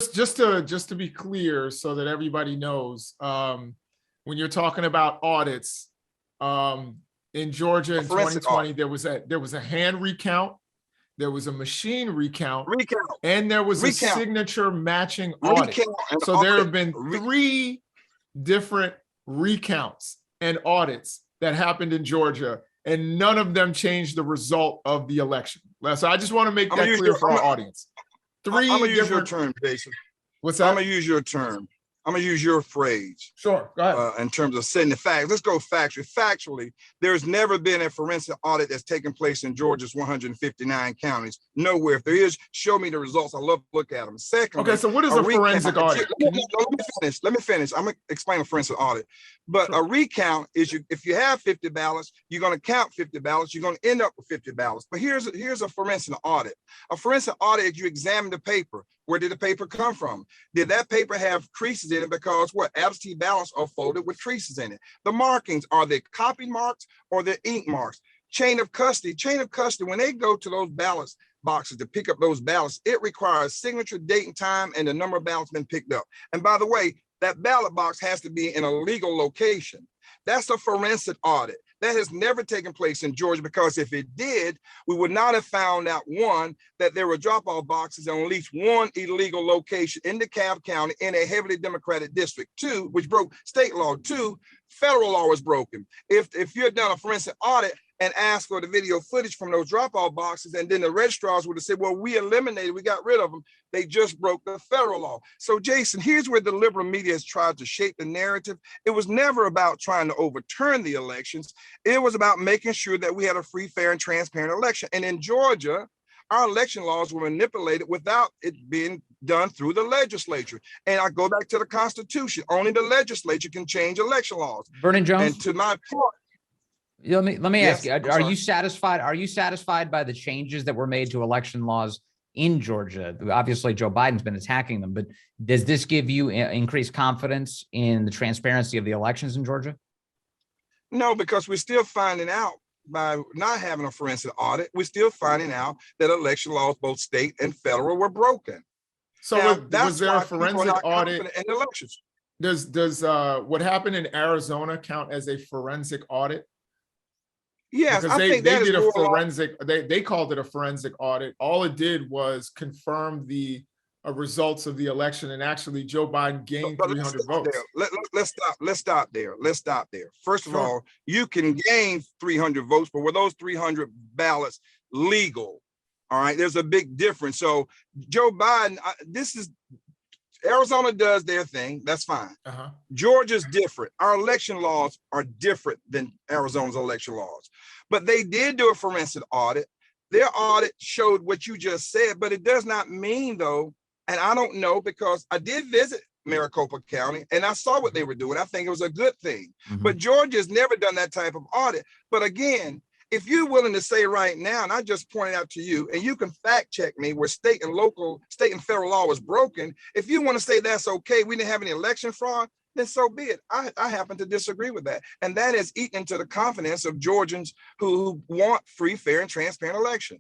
Just to be clear, so that everybody knows, when you're talking about audits, in Georgia in 2020, there was a hand recount, there was a machine recount, and there was a signature matching audit. So there have been 3 different recounts and audits that happened in Georgia, and none of them changed the result of the election. So I just want to make that clear for our audience. I'm gonna use your term, Jason. What's that? I'm gonna use your term. I'm gonna use your phrase. Sure, go ahead. In terms of setting the facts. Let's go factually. Factually, there's never been a forensic audit that's taken place in Georgia's 159 counties. Nowhere. If there is, show me the results. I love to look at them. Secondly, okay, so what is a forensic audit? Let me finish. I'm gonna explain a forensic audit. But sure. A recount is if you have 50 ballots, you're gonna count 50 ballots, you're gonna end up with 50 ballots. But here's a forensic audit. A forensic audit is you examine the paper. Where did the paper come from? Did that paper have creases in it because what? Absentee ballots are folded with creases in it. The markings, are they copy marks or the ink marks? Chain of custody, when they go to those ballots boxes to pick up those ballots, it requires signature, date and time, and the number of ballots been picked up. And by the way, that ballot box has to be in a legal location. That's a forensic audit. That has never taken place in Georgia, because if it did, we would not have found out, one, that there were drop-off boxes in at least one illegal location in DeKalb County in a heavily Democratic district. 2, which broke state law. 2, federal law was broken. If you had done a forensic audit and asked for the video footage from those drop-off boxes, and then the registrars would have said, well, we got rid of them. They just broke the federal law. So Jason, here's where the liberal media has tried to shape the narrative. It was never about trying to overturn the elections. It was about making sure that we had a free, fair, and transparent election. And in Georgia, our election laws were manipulated without it being done through the legislature. And I go back to the Constitution. Only the legislature can change election laws. Vernon Jones. And to my point, let me ask you, are you satisfied? Are you satisfied by the changes that were made to election laws in Georgia? Obviously, Joe Biden's been attacking them, but does this give you increased confidence in the transparency of the elections in Georgia? No, because we're still finding out, by not having a forensic audit, we're still finding out that election laws, both state and federal, were broken. So was there a forensic audit in elections? Does what happened in Arizona count as a forensic audit? Yes, because they did a forensic. They called it a forensic audit. All it did was confirm the results of the election, and actually Joe Biden gained 300 votes. Let's stop there. First of all, you can gain 300 votes, but were those 300 ballots legal? All right, there's a big difference. So Joe Biden, Arizona does their thing. That's fine. Georgia's different. Our election laws are different than Arizona's election laws. But they did do a forensic audit. Their audit showed what you just said, but it does not mean, though, and I don't know, because I did visit Maricopa County and I saw what they were doing. I think it was a good thing. But Georgia's never done that type of audit. But again, if you're willing to say right now, and I just pointed out to you, and you can fact check me where state and federal law was broken, if you want to say that's okay, we didn't have any election fraud, then so be it. I happen to disagree with that. And that is eating into the confidence of Georgians who want free, fair, and transparent election.